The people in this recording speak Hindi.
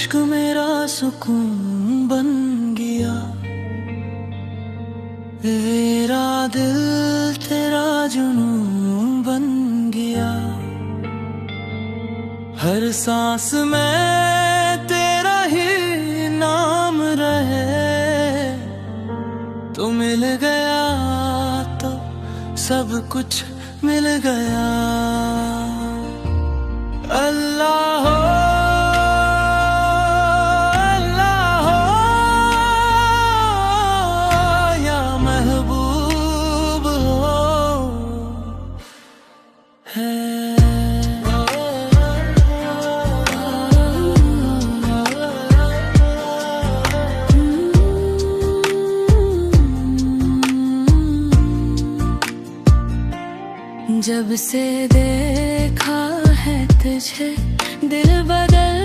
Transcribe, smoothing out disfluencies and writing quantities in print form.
इश्क मेरा सुकून बन गया, तेरा दिल तेरा जुनून बन गया। हर सांस में तेरा ही नाम रहे, तू मिल गया तो सब कुछ मिल गया। अल्लाह हो, अल्लाह हो, या महबूब हो है। जब से देखा है तुझे दिल बदल